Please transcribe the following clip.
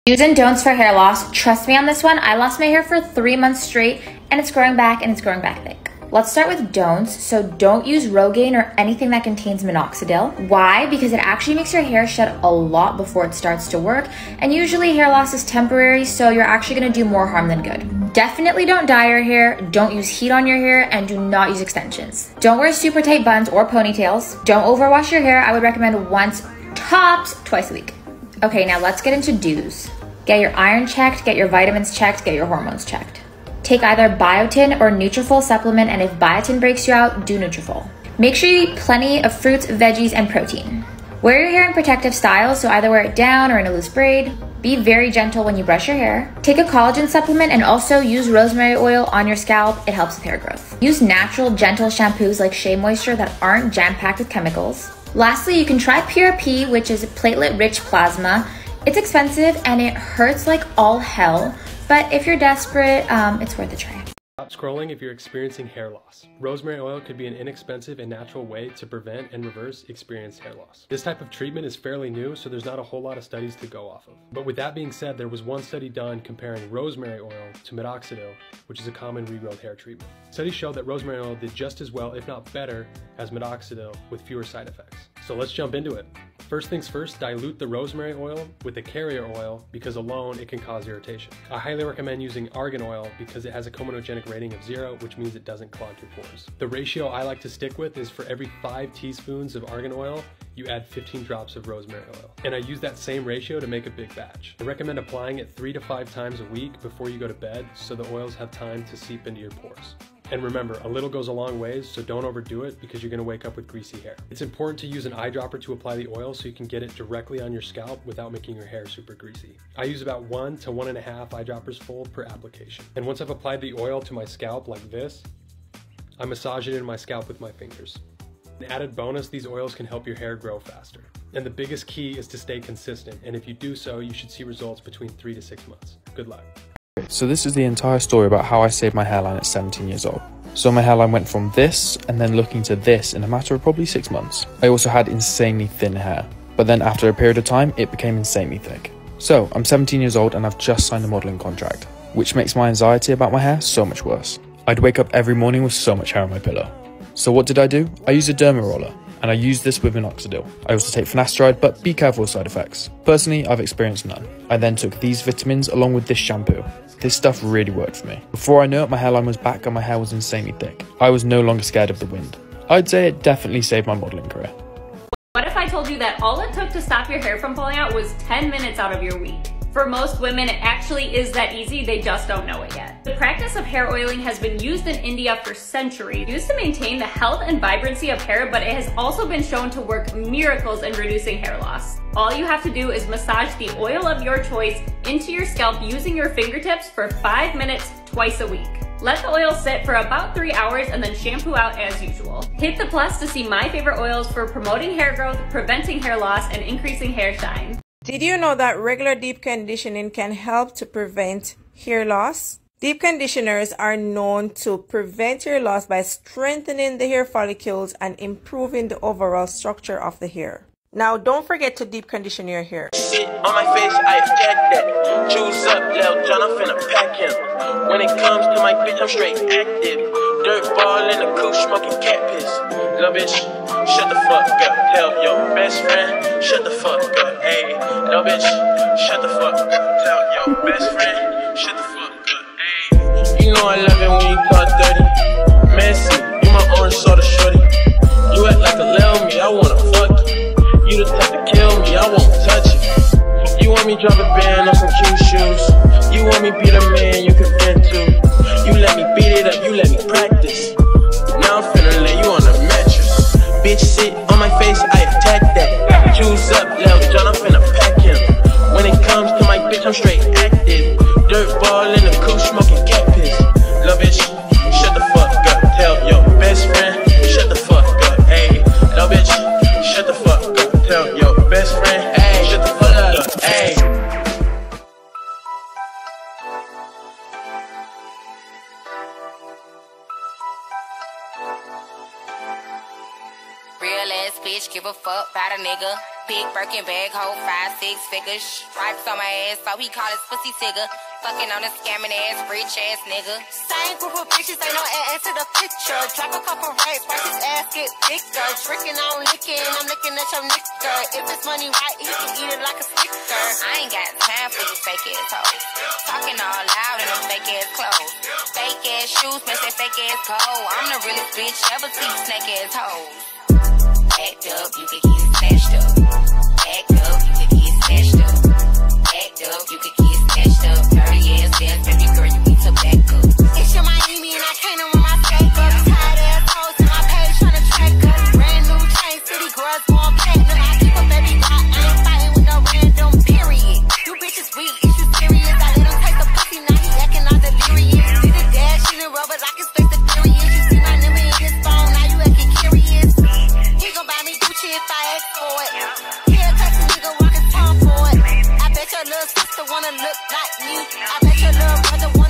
Do's and don'ts for hair loss. Trust me on this one. I lost my hair for 3 months straight and it's growing back and it's growing back thick. Let's start with don'ts. So don't use Rogaine or anything that contains minoxidil. Why? Because it actually makes your hair shed a lot before it starts to work. And usually hair loss is temporary, so you're actually gonna do more harm than good. Definitely don't dye your hair, don't use heat on your hair, and do not use extensions. Don't wear super tight buns or ponytails. Don't overwash your hair. I would recommend once, tops twice a week. Okay, now let's get into do's. Get your iron checked, get your vitamins checked, get your hormones checked. Take either biotin or Nutrafol supplement, and if biotin breaks you out, do Nutrafol. Make sure you eat plenty of fruits, veggies, and protein. Wear your hair in protective styles, so either wear it down or in a loose braid. Be very gentle when you brush your hair. Take a collagen supplement and also use rosemary oil on your scalp. It helps with hair growth. Use natural, gentle shampoos like Shea Moisture that aren't jam-packed with chemicals. Lastly, you can try PRP, which is platelet-rich plasma. It's expensive and it hurts like all hell, but if you're desperate, it's worth a try. Stop scrolling if you're experiencing hair loss. Rosemary oil could be an inexpensive and natural way to prevent and reverse experienced hair loss. This type of treatment is fairly new, so there's not a whole lot of studies to go off of. But with that being said, there was one study done comparing rosemary oil to minoxidil, which is a common regrowth hair treatment. Studies showed that rosemary oil did just as well, if not better, as minoxidil with fewer side effects. So let's jump into it. First things first, dilute the rosemary oil with the carrier oil because alone it can cause irritation. I highly recommend using argan oil because it has a comedogenic rating of 0, which means it doesn't clog your pores. The ratio I like to stick with is for every 5 teaspoons of argan oil, you add 15 drops of rosemary oil. And I use that same ratio to make a big batch. I recommend applying it 3 to 5 times a week before you go to bed so the oils have time to seep into your pores. And remember, a little goes a long ways, so don't overdo it because you're gonna wake up with greasy hair. It's important to use an eyedropper to apply the oil so you can get it directly on your scalp without making your hair super greasy. I use about 1 to 1.5 eyedroppers full per application. And once I've applied the oil to my scalp like this, I massage it in my scalp with my fingers. An added bonus, these oils can help your hair grow faster. And the biggest key is to stay consistent, and if you do so, you should see results between 3 to 6 months. Good luck. So this is the entire story about how I saved my hairline at 17 years old. So my hairline went from this and then looking to this in a matter of probably 6 months. I also had insanely thin hair, but then after a period of time, it became insanely thick. So I'm 17 years old and I've just signed a modeling contract, which makes my anxiety about my hair so much worse. I'd wake up every morning with so much hair on my pillow. So what did I do? I used a derma roller. And I use this with minoxidil. I also take finasteride, but be careful with side effects. Personally, I've experienced none. I then took these vitamins along with this shampoo. This stuff really worked for me. Before I knew it, my hairline was back and my hair was insanely thick. I was no longer scared of the wind. I'd say it definitely saved my modeling career. What if I told you that all it took to stop your hair from falling out was 10 minutes out of your week? For most women, it actually is that easy, they just don't know it yet. The practice of hair oiling has been used in India for centuries, used to maintain the health and vibrancy of hair, but it has also been shown to work miracles in reducing hair loss. All you have to do is massage the oil of your choice into your scalp using your fingertips for 5 minutes twice a week. Let the oil sit for about 3 hours and then shampoo out as usual. Hit the plus to see my favorite oils for promoting hair growth, preventing hair loss, and increasing hair shine. Did you know that regular deep conditioning can help to prevent hair loss? Deep conditioners are known to prevent hair loss by strengthening the hair follicles and improving the overall structure of the hair. Now, don't forget to deep condition your hair. Sit on my face, I attack that. Choose up, Lil John, I'm finna pack him. When it comes to my bitch, I'm straight active. Dirt ball in the coupe, smoking cat piss. Lil' bitch, shut the fuck up. Tell your best friend, shut the fuck up. Ayy, lil' bitch, shut the fuck up. Tell your best friend, shut the fuck up. Ayy, you know I love it when you talk dirty. Messy, you my orange soda shorty. You act like a lil' me, I wanna fuck you. You the type to kill me, I won't touch it. You want me drop a band on some cute shoes. You want me be the man you can vent to. You let me beat it up, you let me practice. Now I'm finna lay you on the mattress. Bitch sit on my face, I attack that. Choose up, Lil John, I'm finna pack him. When it comes to my bitch, I'm straight active. Dirt ball in the coupe, smoking cat piss. Lil' bitch, shut the fuck up. Tell your best friend, shut the fuck up. Ayy, lil' bitch, shut the fuck up. Tell your best friend, ayy, shut the fuck up, ayy. Real ass bitch, give a fuck about a nigga. Big Birkin bag, hold 5-6 figures. Stripes on my ass, so he call his pussy tigger. Fucking on a scamming ass, rich ass nigga. Same group of bitches, ain't no ass to the picture. Drop a couple racks, watch his ass get bigger. Drinking on licking, I'm looking at your nigga. If it's money right, he can eat it like a sticker. I ain't got time for you fake ass hoes. Talking all loud in them fake ass clothes. Fake ass shoes, match that fake ass cold. I'm the realest bitch ever see snake ass hoes. Act up, you can get snatched up. Act up, you can get snatched up. Act up, you can get snatched up. Dirty ass dance, baby girl, you need to back up. It's your Miami and I can't run my skate up. Tired ass hoes in my page tryna track up. Brand new chain, city girls going platinum. I keep a baby girl, I ain't fighting with no random, period. You bitches weak, is you serious? I let him take the pussy, now he acting all delirious. Did a dash in the rubber like it's fake the furious. You see my number in his phone, now you acting curious. He gon' buy me Gucci if I ask for it. He a taxi nigga walking Tom for it. I bet your little sister wanna look like me. I bet your little brother wanna